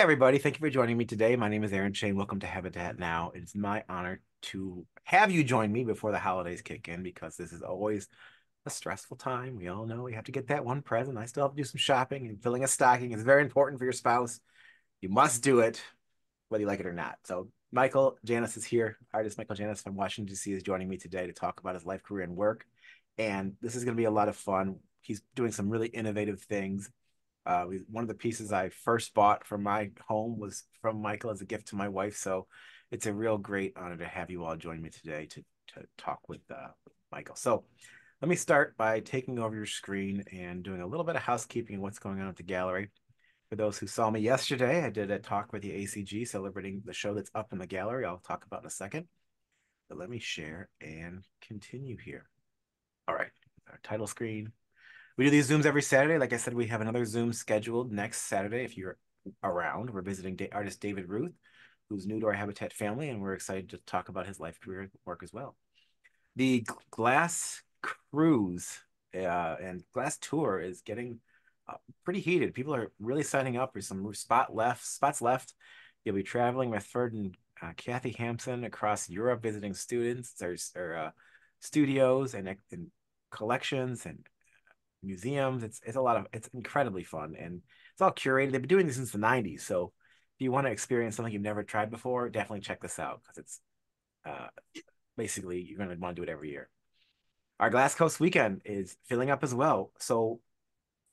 everybody. Thank you for joining me today. My name is Aaron Shane. Welcome to Habitat Now. It's my honor to have you join me before the holidays kick in because this is always a stressful time. We all know we have to get that one present. I still have to do some shopping, and filling a stocking is very important for your spouse. You must do it, whether you like it or not. So Michael Janis is here. Artist Michael Janis from Washington, D.C. is joining me today to talk about his life, career, and work. And this is going to be a lot of fun. He's doing some really innovative things. One of the pieces I first bought for my home was from Michael as a gift to my wife. So it's a real great honor to have you all join me today to talk with Michael. So let me start by taking over your screen and doing a little bit of housekeeping of what's going on at the gallery. For those who saw me yesterday, I did a talk with the ACG celebrating the show that's up in the gallery. I'll talk about in a second. But let me share and continue here. All right, our title screen. We do these Zooms every Saturday. Like I said, we have another Zoom scheduled next Saturday if you're around. We're visiting artist David Ruth, who's new to our Habatat family, and we're excited to talk about his life, career, and work as well. The glass cruise and glass tour is getting pretty heated. People are really signing up. There's some spots left. You'll be traveling with Ferd and Kathy Hampson across Europe, visiting students. There's studios and collections and museums. It's incredibly fun, and it's all curated. They've been doing this since the 90s. So if you want to experience something you've never tried before, definitely check this out because it's uh, basically you're going to want to do it every year. Our Glass Coast weekend is filling up as well. So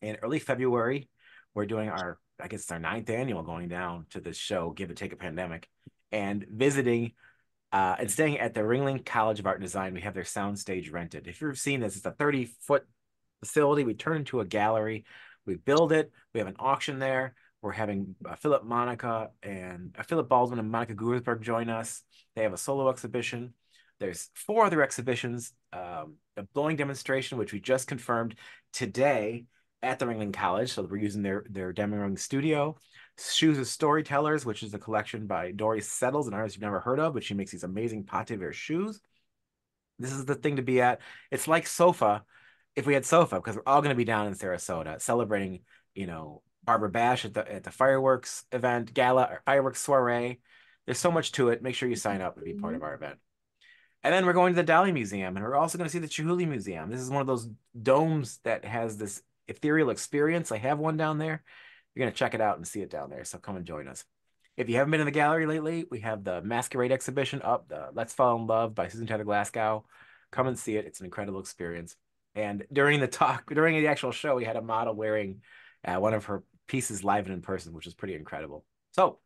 in early February, we're doing I guess it's our ninth annual going down to this show, Give It Take a Pandemic, and visiting and staying at the Ringling College of Art and Design. We have their sound stage rented. If you've seen this, it's a 30-foot facility. We turn into a gallery. We build it. We have an auction there. We're having Philip Baldwin and Monica Guersberg join us. They have a solo exhibition. There's four other exhibitions. A blowing demonstration, which we just confirmed today at the Ringling College. So we're using their demoing studio. Shoes of Storytellers, which is a collection by Dory Settles, an artist you've never heard of, but she makes these amazing pate verre shoes. This is the thing to be at. It's like Sofa, if we had Sofa, because we're all going to be down in Sarasota celebrating, Barbara Bash at the fireworks event, gala, or fireworks soiree. There's so much to it. Make sure you sign up and be part of our event. And then we're going to the Dali Museum, and we're also going to see the Chihuly Museum. This is one of those domes that has this ethereal experience. I have one down there. You're going to check it out and see it down there. So come and join us. If you haven't been in the gallery lately, we have the Masquerade exhibition up, the Let's Fall in Love by Susan Taylor Glasgow. Come and see it. It's an incredible experience. And during the actual show, we had a model wearing one of her pieces live and in person, which was pretty incredible. So,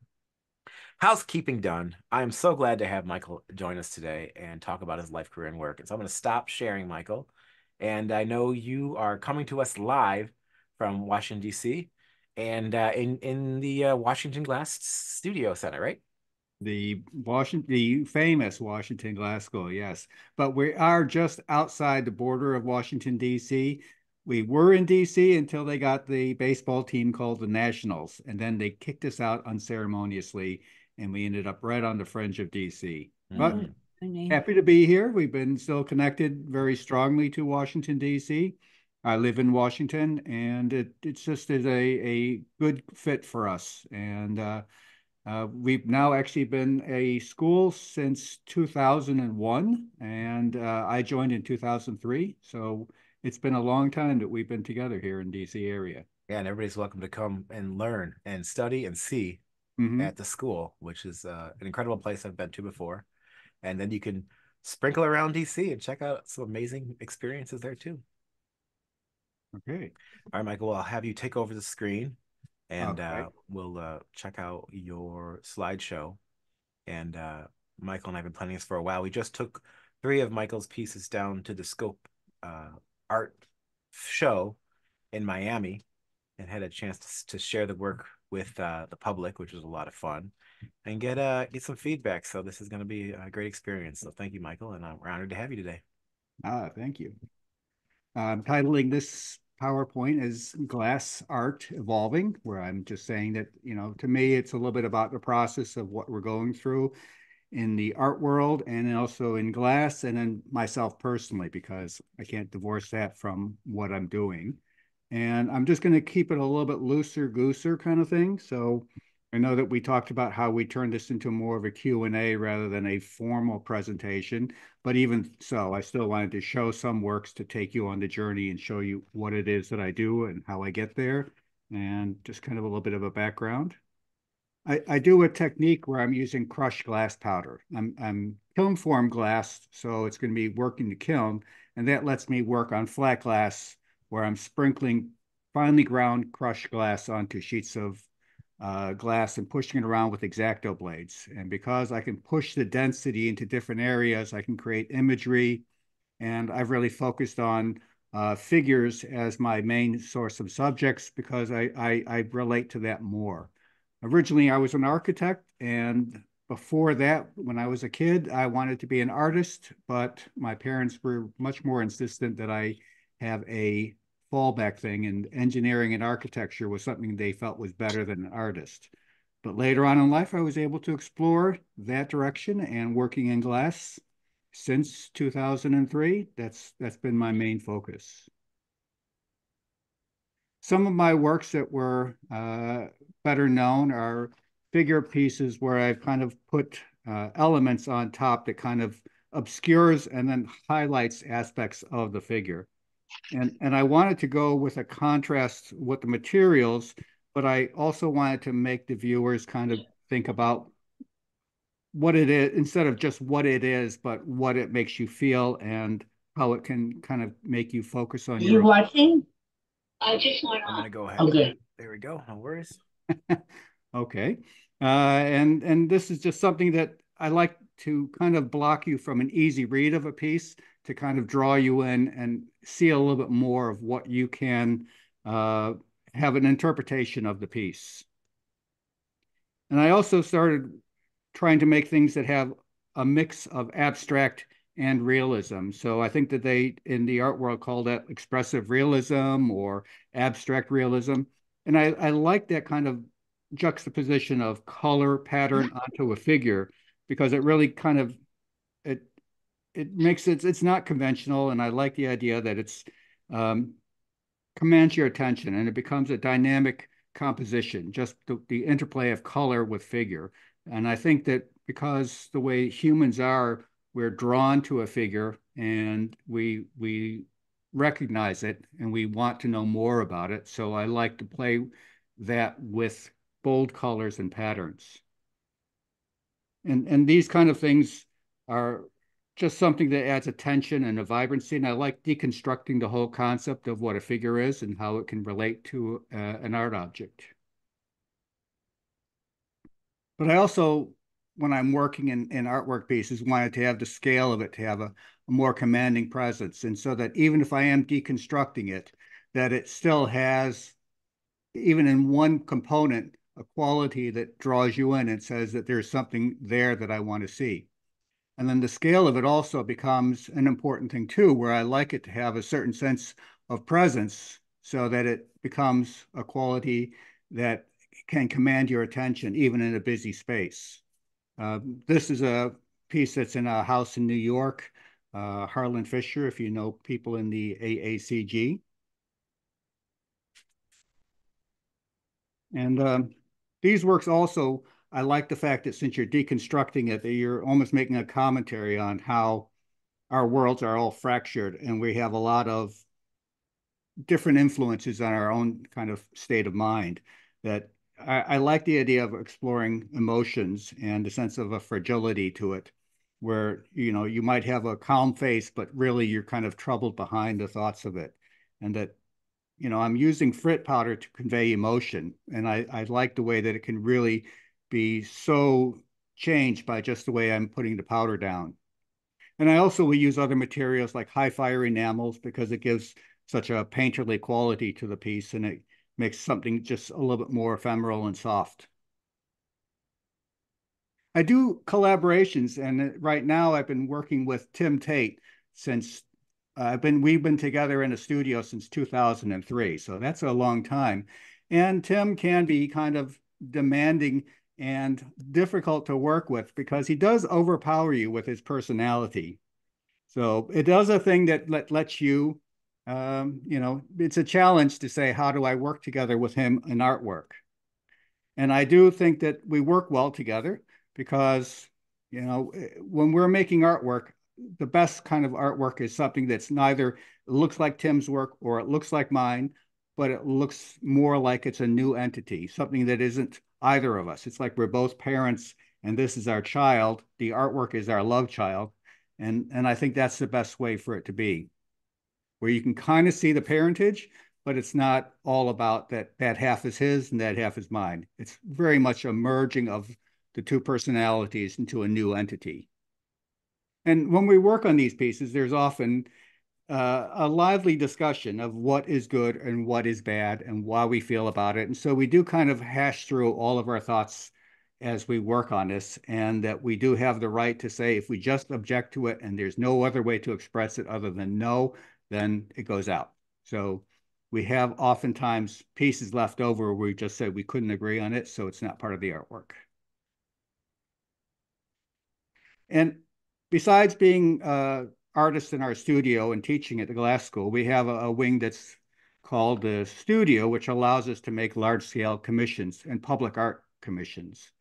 housekeeping done. I am so glad to have Michael join us today and talk about his life, career, and work. And so I'm going to stop sharing, Michael. And I know you are coming to us live from Washington, D.C. and in the Washington Glass Studio Center, right? The famous Washington Glass School, yes. But we are just outside the border of Washington, D.C. We were in D.C. until they got the baseball team called the Nationals, and then they kicked us out unceremoniously, and we ended up right on the fringe of D.C. But happy to be here. We've been still connected very strongly to Washington, D.C. I live in Washington, and it's just is a good fit for us. And we've now actually been a school since 2001, and I joined in 2003. So it's been a long time that we've been together here in DC area. Yeah, and everybody's welcome to come and learn and study and see Hmm. at the school, which is an incredible place I've been to before. And then you can sprinkle around DC and check out some amazing experiences there too. Okay. All right, Michael, well, I'll have you take over the screen and Okay. we'll check out your slideshow. And Michael and I have been planning this for a while. We just took three of Michael's pieces down to the Scope uh, art show in Miami and had a chance to share the work with the public, which was a lot of fun, and get some feedback. So this is going to be a great experience. So thank you, Michael, and we're honored to have you today. Thank you. I'm titling this PowerPoint as Glass Art Evolving, where I'm just saying that, to me, it's a little bit about the process of what we're going through in the art world and then also in glass and then myself personally, because I can't divorce that from what I'm doing. And I'm just going to keep it a little bit looser gooser kind of thing. So I know that we talked about how we turned this into more of a Q and A rather than a formal presentation, but even so, I still wanted to show some works to take you on the journey and show you what it is that I do and how I get there, and just kind of a little bit of a background. I do a technique where I'm using crushed glass powder. I'm kiln form glass, so it's going to be working the kiln, and that lets me work on flat glass where I'm sprinkling finely ground crushed glass onto sheets of glass and pushing it around with X-Acto blades. And because I can push the density into different areas, I can create imagery, and I've really focused on figures as my main source of subjects because I relate to that more. Originally, I was an architect, and before that, when I was a kid, I wanted to be an artist, but my parents were much more insistent that I have a fallback thing, and engineering and architecture was something they felt was better than an artist. But later on in life, I was able to explore that direction, and working in glass since 2003, that's been my main focus. Some of my works that were better known are figure pieces where I've kind of put elements on top that kind of obscures and then highlights aspects of the figure. And I wanted to go with a contrast with the materials, but I also wanted to make the viewers kind of think about what it is instead of just what it is, but what it makes you feel and how it can kind of make you focus on You your. watching? I just went I'm on. gonna go ahead. Okay. There we go. No worries. Okay. And this is just something that I like to kind of block you from an easy read of a piece to kind of draw you in and see a little bit more of what you can uh, have an interpretation of the piece. And I also started trying to make things that have a mix of abstract and realism. So I think that they, in the art world, call that expressive realism or abstract realism. And I like that kind of juxtaposition of color pattern onto a figure because it really kind of it it makes it's not conventional, and I like the idea that it's um, commands your attention and it becomes a dynamic composition, just the interplay of color with figure. And I think that because the way humans are, we're drawn to a figure and we recognize it and we want to know more about it. So I like to play that with bold colors and patterns. And these kind of things are just something that adds a tension and a vibrancy. And I like deconstructing the whole concept of what a figure is and how it can relate to an art object. But I also, when I'm working in artwork pieces, wanted to have the scale of it to have a more commanding presence. And so that even if I am deconstructing it, that it still has, even in one component, a quality that draws you in and says that there's something there that I want to see. And then the scale of it also becomes an important thing too, where I like it to have a certain sense of presence so that it becomes a quality that can command your attention even in a busy space. This is a piece that's in a house in New York, Harlan Fisher, if you know people in the AACG. And these works also, I like the fact that since you're deconstructing it, that you're almost making a commentary on how our worlds are all fractured and we have a lot of different influences on our own kind of state of mind. That I like the idea of exploring emotions and the sense of a fragility to it, where you might have a calm face, but really you're kind of troubled behind the thoughts of it, and that I'm using frit powder to convey emotion, and I like the way that it can really be so changed by just the way I'm putting the powder down. And I also will use other materials like high fire enamels because it gives such a painterly quality to the piece and it makes something just a little bit more ephemeral and soft. I do collaborations, and right now I've been working with Tim Tate since we've been together in a studio since 2003, so that's a long time. And Tim can be kind of demanding and difficult to work with because he does overpower you with his personality. So it does a thing that lets you, it's a challenge to say, how do I work together with him in artwork? And I do think that we work well together because, when we're making artwork, the best kind of artwork is something that's neither it looks like Tim's work or it looks like mine, but it looks more like it's a new entity, something that isn't either of us. It's like we're both parents and this is our child. The artwork is our love child. And I think that's the best way for it to be, where you can kind of see the parentage, but it's not all about that half is his and that half is mine. It's very much a merging of the two personalities into a new entity. And when we work on these pieces, there's often a lively discussion of what is good and what is bad and why we feel about it. And so we do kind of hash through all of our thoughts as we work on this, and that we do have the right to say if we just object to it and there's no other way to express it other than no, then it goes out. So we have oftentimes pieces left over where we just said we couldn't agree on it, so it's not part of the artwork. And besides being artists in our studio and teaching at the glass school, we have a wing that's called the studio, which allows us to make large scale commissions and public art commissions.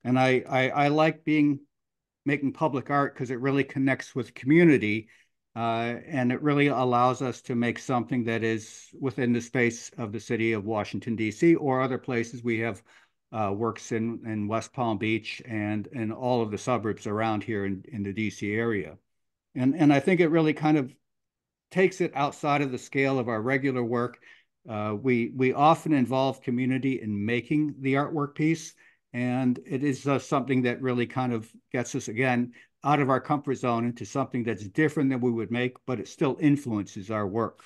And I like making public art because it really connects with community, and it really allows us to make something that is within the space of the city of Washington, D.C. or other places. We have works in West Palm Beach and in all of the suburbs around here in the DC area. And I think it really kind of takes it outside of the scale of our regular work. We often involve community in making the artwork piece, and it is something that really kind of gets us again out of our comfort zone into something that's different than we would make, but it still influences our work.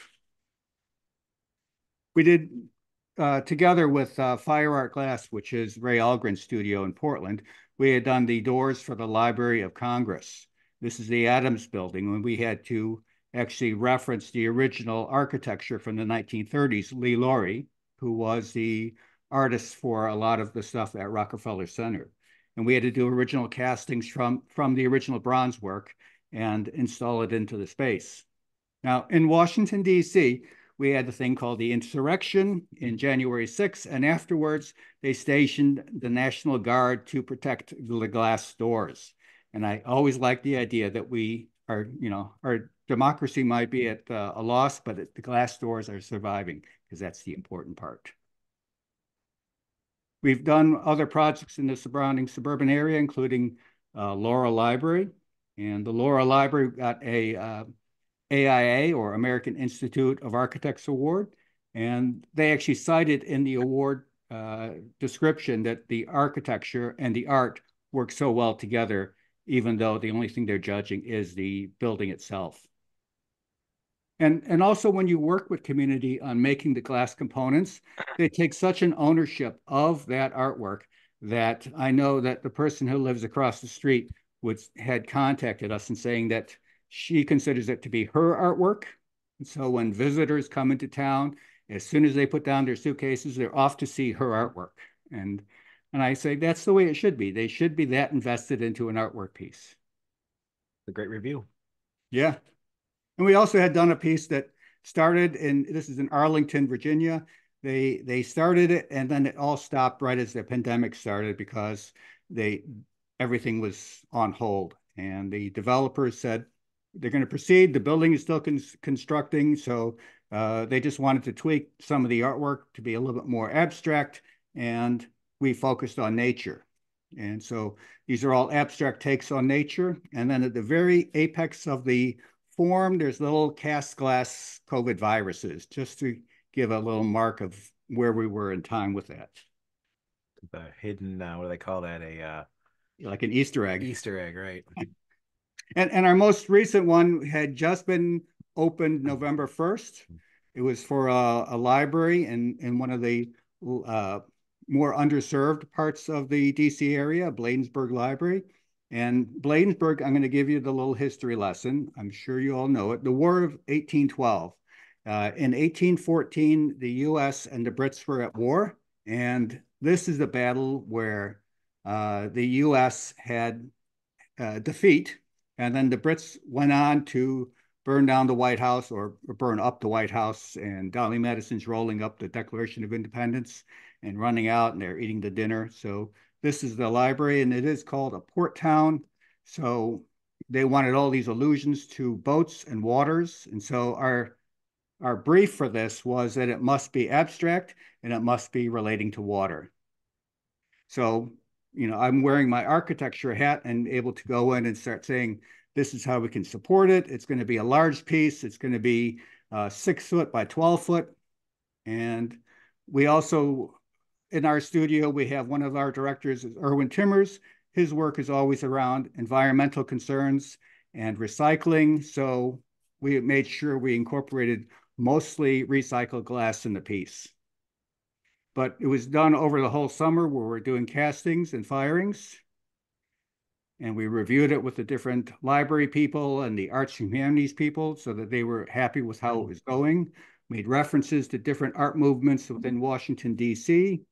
We did together with Fire Art Glass, which is Ray Algren's studio in Portland, we had done the doors for the Library of Congress. This is the Adams Building, when we had to actually reference the original architecture from the 1930s, Lee Laurie, who was the artist for a lot of the stuff at Rockefeller Center. And we had to do original castings from the original bronze work and install it into the space. Now, in Washington, D.C., we had the thing called the insurrection in January 6th, and afterwards they stationed the National Guard to protect the glass doors. And I always liked the idea that our democracy might be at a loss, but the glass doors are surviving, because that's the important part. We've done other projects in the surrounding suburban area, including Laura Library. And the Laura Library got a AIA, or American Institute of Architects Award. And they actually cited in the award description that the architecture and the art work so well together, even though the only thing they're judging is the building itself. And also when you work with community on making the glass components, they take such an ownership of that artwork that I know that the person who lives across the street had contacted us and saying that she considers it to be her artwork. And so when visitors come into town, as soon as they put down their suitcases, they're off to see her artwork. And I say, that's the way it should be. They should be that invested into an artwork piece. A great review. Yeah. And we also had done a piece that started this is in Arlington, Virginia. They started it and then it all stopped right as the pandemic started because everything was on hold. And the developers said they're going to proceed. The building is still constructing. So they just wanted to tweak some of the artwork to be a little bit more abstract. And we focused on nature. And so these are all abstract takes on nature. And then at the very apex of the form, there's little cast glass COVID viruses, just to give a little mark of where we were in time with that. The hidden, what do they call that? Like an Easter egg. Easter egg, right? And our most recent one had just been opened November 1st. It was for a library in one of the more underserved parts of the DC area, Bladensburg Library. And Bladensburg, I'm going to give you the little history lesson. I'm sure you all know it. The War of 1812. In 1814, the US and the Brits were at war. And this is the battle where the US had defeat. And then the Brits went on to burn down the White House or burn up the White House, and Dolly Madison's rolling up the Declaration of Independence and running out, and they're eating the dinner. So this is the library, and it is called a port town. So they wanted all these allusions to boats and waters. And so our brief for this was that it must be abstract and it must be relating to water. So, I'm wearing my architecture hat and able to go in and start saying, this is how we can support it. It's going to be a large piece. It's going to be 6 foot by 12 foot. And we also, in our studio, we have one of our directors, Erwin Timmers. His work is always around environmental concerns and recycling. So we made sure we incorporated mostly recycled glass in the piece. But it was done over the whole summer where we're doing castings and firings. And we reviewed it with the different library people and the arts and humanities people so that they were happy with how it was going. Made references to different art movements within Washington, D.C.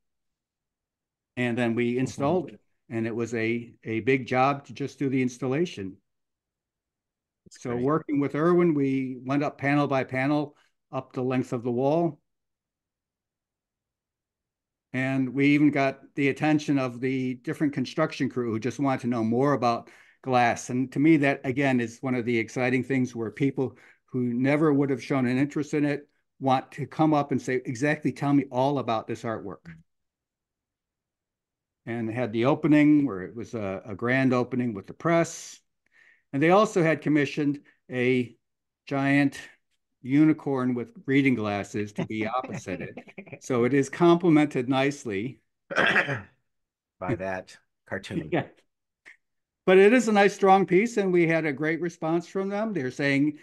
And then we installed it. And it was a big job to just do the installation. So working with Erwin, we went up panel by panel, up the length of the wall. And we even got the attention of the different construction crew who just wanted to know more about glass. And to me, that again is one of the exciting things where people who never would have shown an interest in it want to come up and say, exactly, tell me all about this artwork. And they had the opening where it was a grand opening with the press. And they also had commissioned a giant unicorn with reading glasses to be opposite it. So it is complemented nicely by that cartoon. Yeah. But it is a nice, strong piece, and we had a great response from them. They're saying,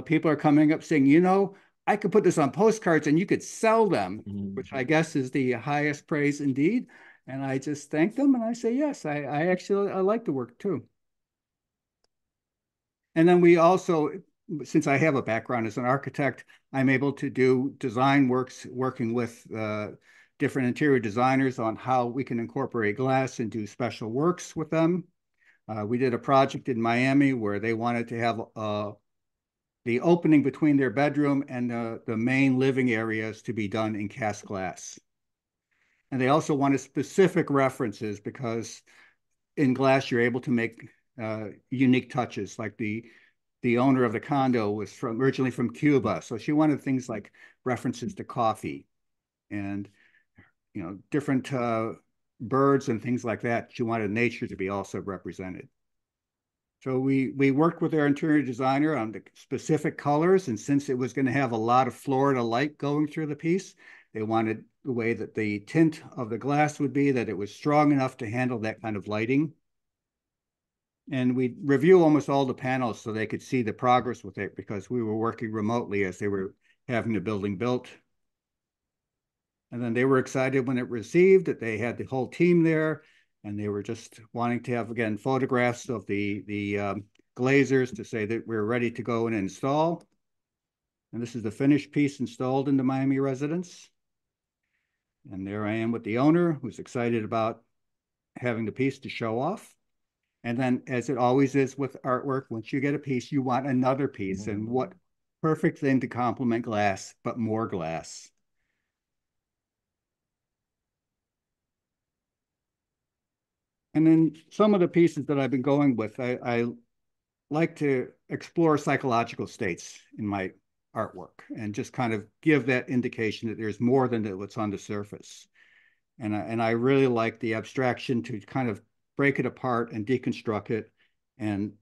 people are coming up saying, I could put this on postcards and you could sell them, which I guess is the highest praise indeed. And I just thank them and I say, yes, I actually like the work too. And then we also, since I have a background as an architect, I'm able to do design works working with different interior designers on how we can incorporate glass and do special works with them. We did a project in Miami where they wanted to have the opening between their bedroom and the main living areas to be done in cast glass. And they also wanted specific references because in glass, you're able to make unique touches. Like the owner of the condo was originally from Cuba. So she wanted things like references to coffee and, different birds and things like that. She wanted nature to be also represented. So we worked with our interior designer on the specific colors. And since it was going to have a lot of Florida light going through the piece, they wanted the way that the tint of the glass would be, that it was strong enough to handle that kind of lighting. And we review almost all the panels so they could see the progress with it because we were working remotely as they were having the building built. And then they were excited when it received that they had the whole team there. And they were just wanting to have, again, photographs of the glazers to say that we're ready to go and install. And this is the finished piece installed in the Miami residence. And there I am with the owner who's excited about having the piece to show off. And then, as it always is with artwork, once you get a piece, you want another piece. And what perfect thing to complement glass, but more glass. And then some of the pieces that I've been going with, I like to explore psychological states in my artwork and just kind of give that indication that there's more than what's on the surface. And I really like the abstraction to kind of break it apart and deconstruct it and,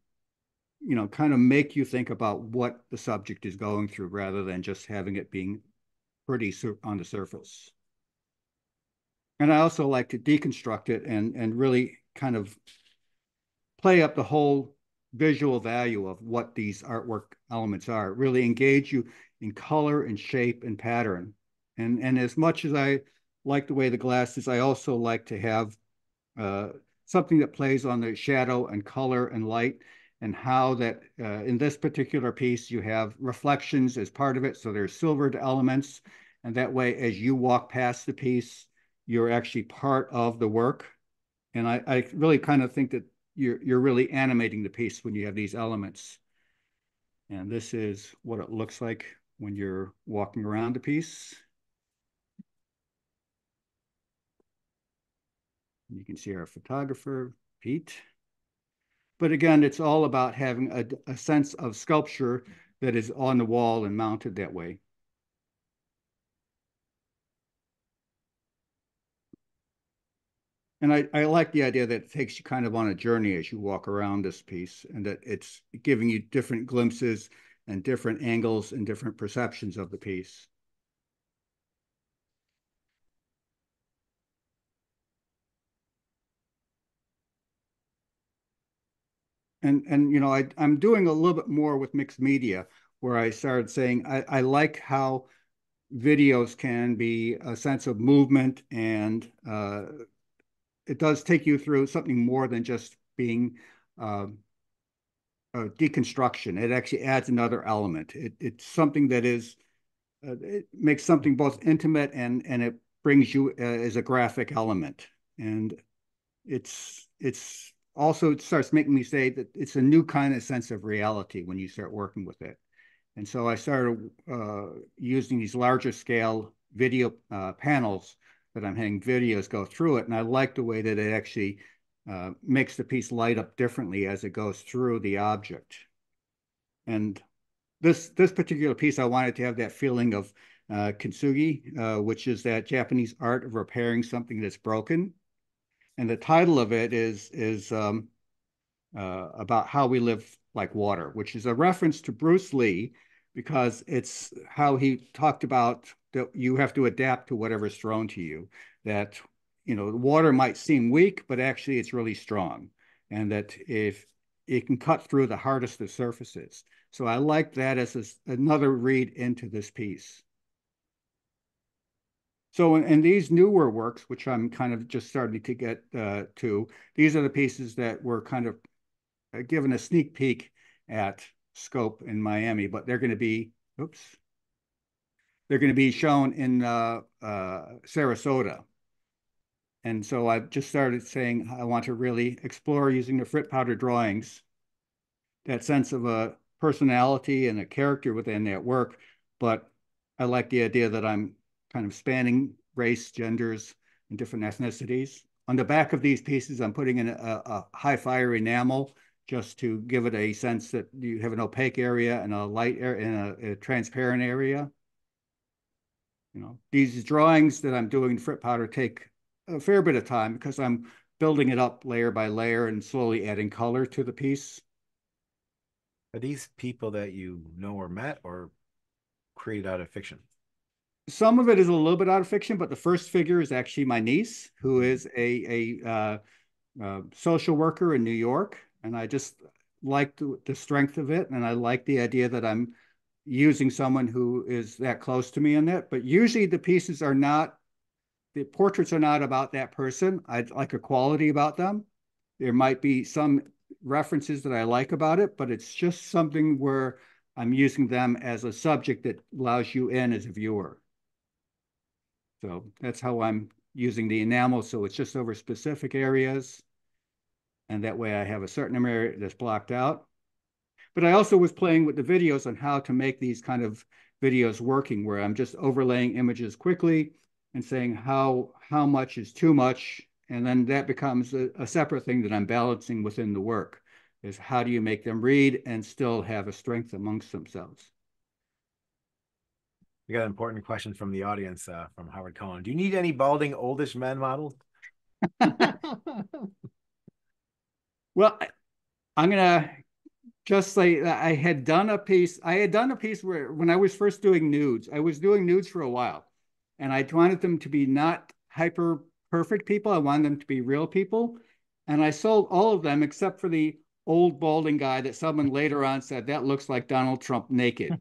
kind of make you think about what the subject is going through rather than just having it being pretty on the surface. And I also like to deconstruct it and really kind of play up the whole visual value of what these artwork elements are, really engage you in color and shape and pattern. And as much as I like the way the glass is, I also like to have something that plays on the shadow and color and light and how that in this particular piece, you have reflections as part of it. So there's silvered elements. And that way, as you walk past the piece, you're actually part of the work. And I really kind of think that you're really animating the piece when you have these elements. And this is what it looks like when you're walking around a piece. You can see our photographer, Pete. But again, it's all about having a sense of sculpture that is on the wall and mounted that way. And I like the idea that it takes you kind of on a journey as you walk around this piece, and that it's giving you different glimpses and different angles and different perceptions of the piece. And you know, I'm doing a little bit more with mixed media, where I started saying I like how videos can be a sense of movement, and it does take you through something more than just being uh, deconstruction. It actually adds another element. It's something that is it makes something both intimate and it brings you as a graphic element. And it's also it starts making me say that it's a new kind of sense of reality when you start working with it. And so I started using these larger scale video panels that I'm having videos go through it. And I like the way that it actually makes the piece light up differently as it goes through the object. And this particular piece, I wanted to have that feeling of kintsugi, which is that Japanese art of repairing something that's broken. And the title of it is about how we live like water, which is a reference to Bruce Lee, because it's how he talked about that you have to adapt to whatever's thrown to you. That, you know, water might seem weak, but actually it's really strong. And that if it can cut through the hardest of surfaces. So I like that as another read into this piece. So in these newer works, which I'm kind of just starting to get to, these are the pieces that were kind of given a sneak peek at Scope in Miami, but they're going to be, oops, they're going to be shown in Sarasota. And so I've just started saying I want to really explore using the frit powder drawings, that sense of a personality and a character within that work. But I like the idea that I'm kind of spanning race, genders, and different ethnicities. On the back of these pieces, I'm putting in a high fire enamel just to give it a sense that you have an opaque area and a light area and a transparent area. You know, these drawings that I'm doing in frit powder take a fair bit of time because I'm building it up layer by layer and slowly adding color to the piece. Are these people that you know or met or created out of fiction? Some of it is a little bit out of fiction, but the first figure is actually my niece, who is a social worker in New York, and I just like the strength of it, and I like the idea that I'm using someone who is that close to me in it. But usually the pieces are not, the portraits are not about that person. I like a quality about them. There might be some references that I like about it, but it's just something where I'm using them as a subject that allows you in as a viewer. So that's how I'm using the enamel. So it's just over specific areas. And that way I have a certain area that's blocked out. But I also was playing with the videos on how to make these kind of videos working, where I'm just overlaying images quickly and saying how much is too much. And then that becomes a separate thing that I'm balancing within the work, is how do you make them read and still have a strength amongst themselves? We got an important question from the audience from Howard Cohen. Do you need any balding oldish men models? Well, I'm gonna just say that I had done a piece. I had done a piece where when I was first doing nudes, I was doing nudes for a while, and I wanted them to be not hyper perfect people. I wanted them to be real people, and I sold all of them except for the old balding guy that someone later on said that looks like Donald Trump naked.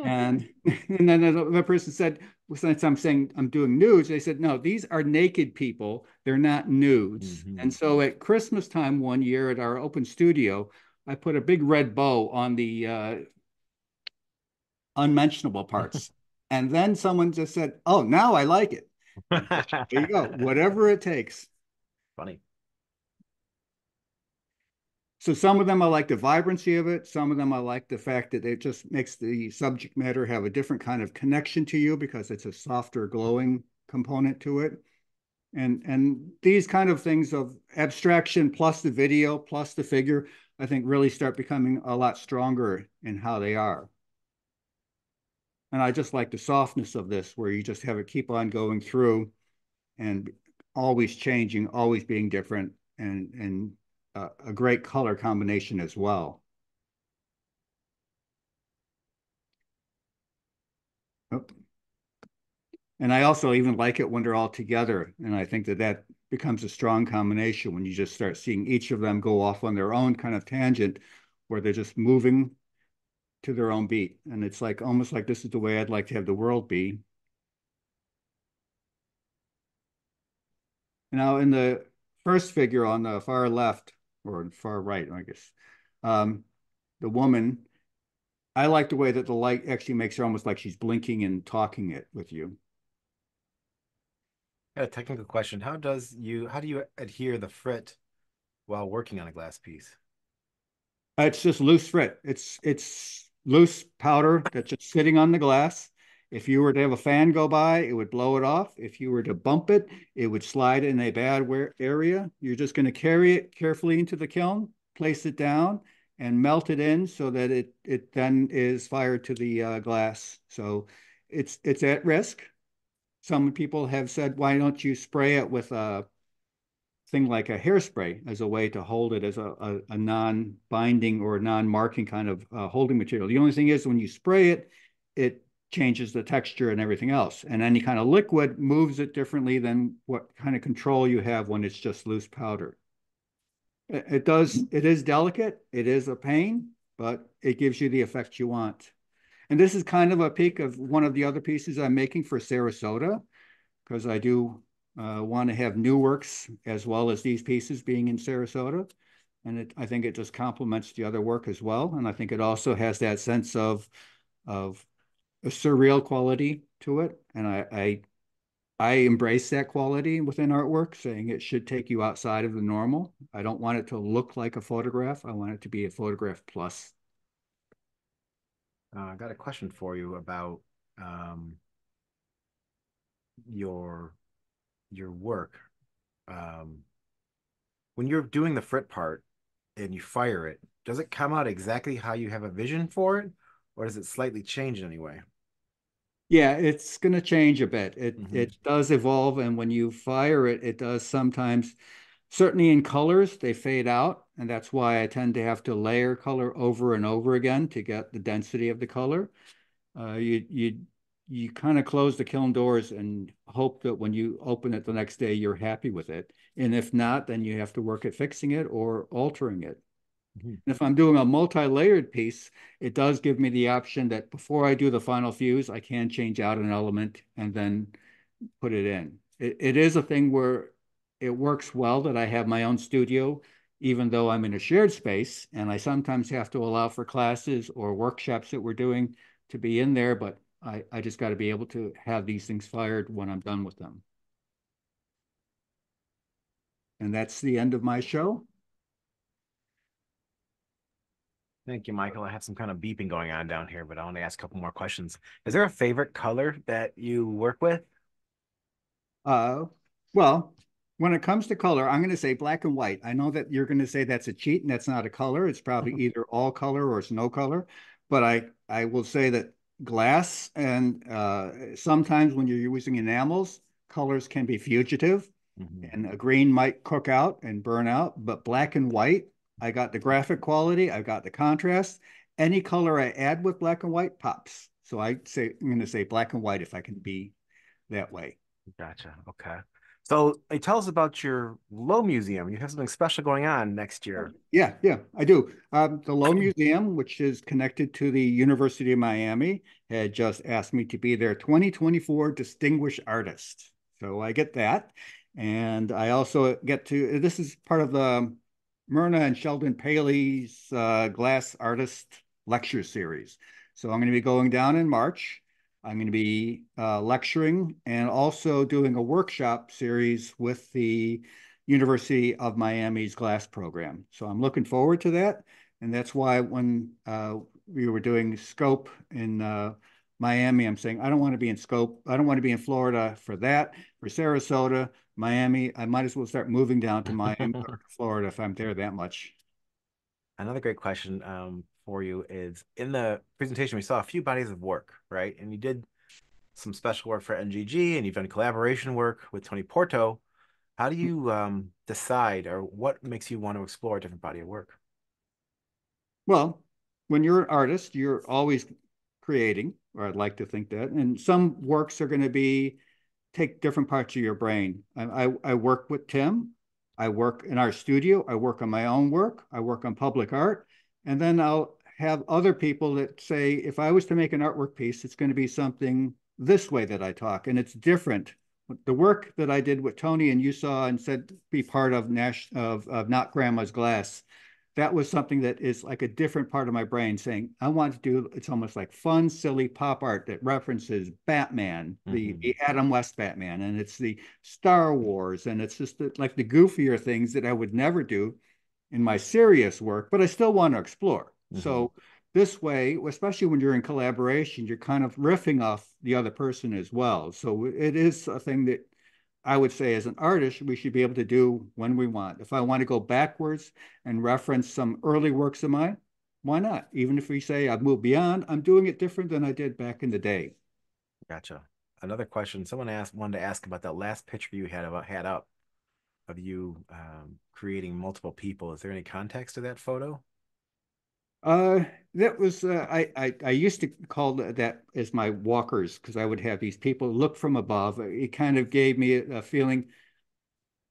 And and then the person said, well, since I'm saying I'm doing nudes, they said, no, these are naked people. They're not nudes. Mm-hmm. And so at Christmas time one year at our open studio, I put a big red bow on the unmentionable parts. And then someone just said, oh, now I like it. And so there you go, whatever it takes. Funny. So some of them I like the vibrancy of it. Some of them I like the fact that it just makes the subject matter have a different kind of connection to you because it's a softer glowing component to it. And these kind of things of abstraction plus the video plus the figure, I think really start becoming a lot stronger in how they are. And I just like the softness of this, where you just have it keep on going through and always changing, always being different, and a great color combination as well. Oh, and I also even like it when they're all together. And I think that that becomes a strong combination when you just start seeing each of them go off on their own kind of tangent where they're just moving to their own beat. And it's like almost like this is the way I'd like to have the world be. Now, in the first figure on the far left or far right, I guess, um, the woman, I like the way that the light actually makes her almost like she's blinking and talking it with you. Got a technical question. How do you adhere the frit while working on a glass piece? It's just loose frit. It's loose powder that's just sitting on the glass. If you were to have a fan go by, it would blow it off. If you were to bump it, it would slide in a bad area. You're just going to carry it carefully into the kiln, place it down, and melt it in so that it then is fired to the glass. So it's at risk. Some people have said, why don't you spray it with a thing like a hairspray as a way to hold it as a non-binding or non-marking kind of holding material. The only thing is when you spray it, it changes the texture and everything else. And any kind of liquid moves it differently than what kind of control you have when it's just loose powder. It is delicate, it is a pain, but it gives you the effect you want. And this is kind of a peek of one of the other pieces I'm making for Sarasota, because I do want to have new works as well as these pieces being in Sarasota. And I think it just complements the other work as well. And I think it also has that sense of a surreal quality to it. And I embrace that quality within artwork, saying it should take you outside of the normal. I don't want it to look like a photograph. I want it to be a photograph plus. I got a question for you about um, your your work. Um, when you're doing the frit part and you fire it, does it come out exactly how you have a vision for it, or does it slightly change in any way? Yeah, it's going to change a bit. Hmm. It does evolve, and when you fire it, it does sometimes. Certainly in colors, they fade out, and that's why I tend to have to layer color over and over again to get the density of the color. You kind of close the kiln doors and hope that when you open it the next day, you're happy with it. And if not, then you have to work at fixing it or altering it. Hmm. And if I'm doing a multi-layered piece, it does give me the option that before I do the final fuse, I can change out an element and then put it in. It is a thing where it works well that I have my own studio, even though I'm in a shared space, and I sometimes have to allow for classes or workshops that we're doing to be in there, but I just got to be able to have these things fired when I'm done with them. And that's the end of my show. Thank you, Michael. I have some kind of beeping going on down here, but I want to ask a couple more questions. Is there a favorite color that you work with? Uh, well, when it comes to color, I'm going to say black and white. I know that you're going to say that's a cheat and that's not a color. It's probably either all color or it's no color. But I will say that glass and sometimes when you're using enamels, colors can be fugitive Mhm. and a green might cook out and burn out. But black and white, I got the graphic quality, I've got the contrast. Any color I add with black and white pops. So I'm going to say black and white if I can be that way. Gotcha. Okay. So, tell us about your Lowe Museum. You have something special going on next year. Yeah, I do. The Lowe Museum, which is connected to the University of Miami, had just asked me to be their 2024 Distinguished Artist. So I get that. And I also get to, this is part of the Myrna and Sheldon Paley's Glass Artist Lecture Series. So I'm going to be going down in March. I'm going to be lecturing and also doing a workshop series with the University of Miami's glass program. So I'm looking forward to that. And that's why when we were doing scope in Miami, I'm saying I don't want to be in scope. I don't want to be in Florida for that. For Sarasota, Miami, I might as well start moving down to Miami or Florida if I'm there that much. Another great question for you is in the presentation, we saw a few bodies of work, right? And you did some special work for NGG and you've done collaboration work with Tony Porto. How do you decide or what makes you want to explore a different body of work? Well, when you're an artist, you're always creating, or I'd like to think that. And some works are going to be take different parts of your brain. I work with Tim. I work in our studio. I work on my own work. I work on public art. And then I'll have other people that say, if I was to make an artwork piece, it's going to be something this way that I talk. And it's different. The work that I did with Tony and you saw and said be part of Not Grandma's Glass, that was something that is like a different part of my brain saying, I want to do, it's almost like fun, silly pop art that references Batman, the Hmm. Adam West Batman, and it's the Star Wars, and it's just like the goofier things that I would never do in my serious work, but I still want to explore. Hmm. So this way, especially when you're in collaboration, you're kind of riffing off the other person as well. So it is a thing that I would say as an artist, we should be able to do when we want. If I want to go backwards and reference some early works of mine, why not? Even if we say I've moved beyond, I'm doing it different than I did back in the day. Gotcha. Another question. Someone wanted to ask about that last picture you had up of you creating multiple people. Is there any context to that photo? Uh, that was I used to call that as my walkers because I would have these people look from above. It kind of gave me a feeling.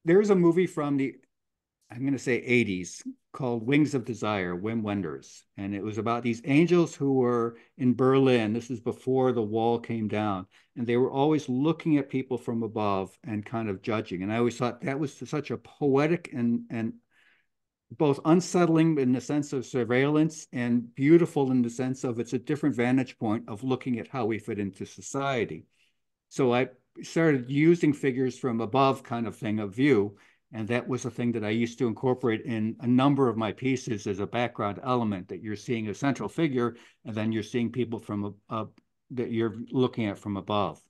There's a movie from the I'm going to say 80s called Wings of Desire, Wim Wenders. And it was about these angels who were in Berlin. This is before the wall came down. And they were always looking at people from above and kind of judging. And I always thought that was such a poetic and both unsettling in the sense of surveillance and beautiful in the sense of it's a different vantage point of looking at how we fit into society. So I started using figures from above kind of thing of view. And that was a thing that I used to incorporate in a number of my pieces as a background element that you're seeing a central figure and then you're seeing people from that you're looking at from above.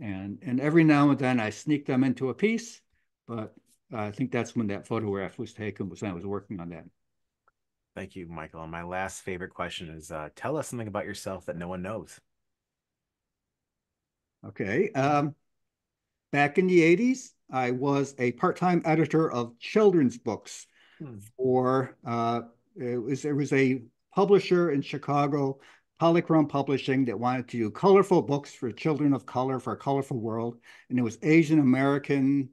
And every now and then I sneak them into a piece, but I think that's when that photograph was taken was when I was working on that. Thank you, Michael. And my last favorite question is tell us something about yourself that no one knows. Okay. Back in the 80s, I was a part-time editor of children's books Hmm. for it was a publisher in Chicago, Polychrome Publishing, that wanted to do colorful books for children of color for a colorful world, and it was Asian American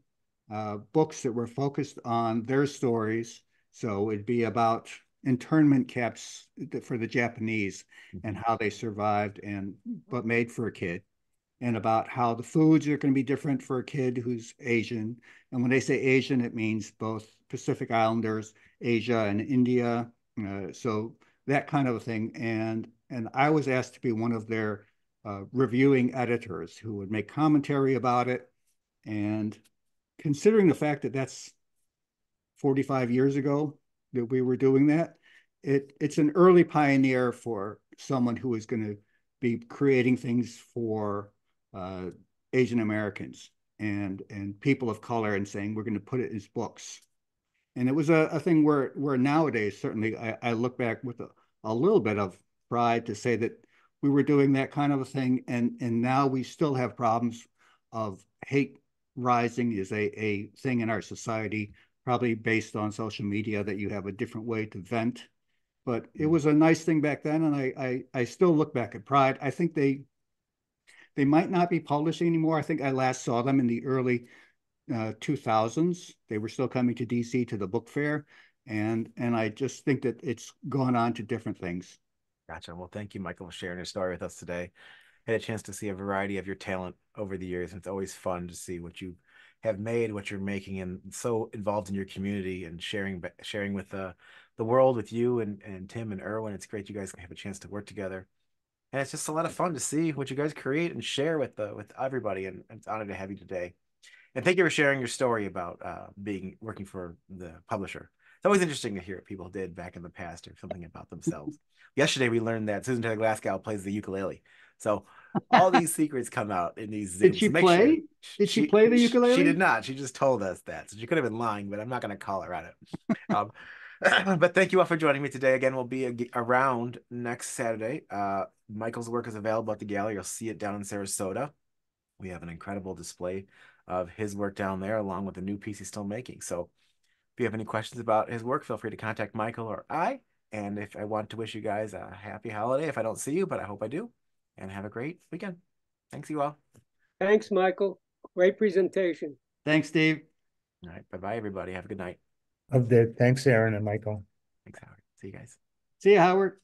books that were focused on their stories. So it'd be about internment camps for the Japanese and Mhm. how they survived and but made for a kid and about how the foods are going to be different for a kid who's Asian. And when they say Asian, it means both Pacific Islanders, Asia, and India. So that kind of a thing. And I was asked to be one of their reviewing editors who would make commentary about it. And considering the fact that that's 45 years ago that we were doing that, it's an early pioneer for someone who is going to be creating things for uh, Asian Americans and people of color and saying we're going to put it in books. And it was a thing where nowadays certainly I look back with a little bit of pride to say that we were doing that kind of a thing, and now we still have problems of hate rising is a thing in our society, probably based on social media that you have a different way to vent. But it was a nice thing back then, and I still look back at pride. I think they might not be publishing anymore. I think I last saw them in the early 2000s. They were still coming to DC to the book fair, and I just think that it's gone on to different things. Gotcha. Well, thank you, Michael, for sharing your story with us today. Had a chance to see a variety of your talent over the years. It's always fun to see what you have made, what you're making, and so involved in your community and sharing with the world with you and Tim and Erwin. It's great you guys have a chance to work together, and it's just a lot of fun to see what you guys create and share with everybody. And it's an honor to have you today. And thank you for sharing your story about working for the publisher. It's always interesting to hear what people did back in the past or something about themselves. Yesterday, we learned that Susan Taylor Glasgow plays the ukulele. So all these secrets come out in these Did Zooms. she So make sure play? Did she play the she ukulele? did not. She just told us that. So she could have been lying, but I'm not going to call her on it. Um, but thank you all for joining me today. Again, we'll be around next Saturday. Michael's work is available at the gallery. You'll see it down in Sarasota. We have an incredible display of his work down there, along with the new piece he's still making. So if you have any questions about his work, feel free to contact Michael or I. And if I want to wish you guys a happy holiday, if I don't see you, but I hope I do, and have a great weekend. Thanks, you all. Thanks, Michael. Great presentation. Thanks, Steve. All right. Bye-bye, everybody. Have a good night. Thanks, Aaron and Michael. Thanks, Howard. See you guys. See you, Howard.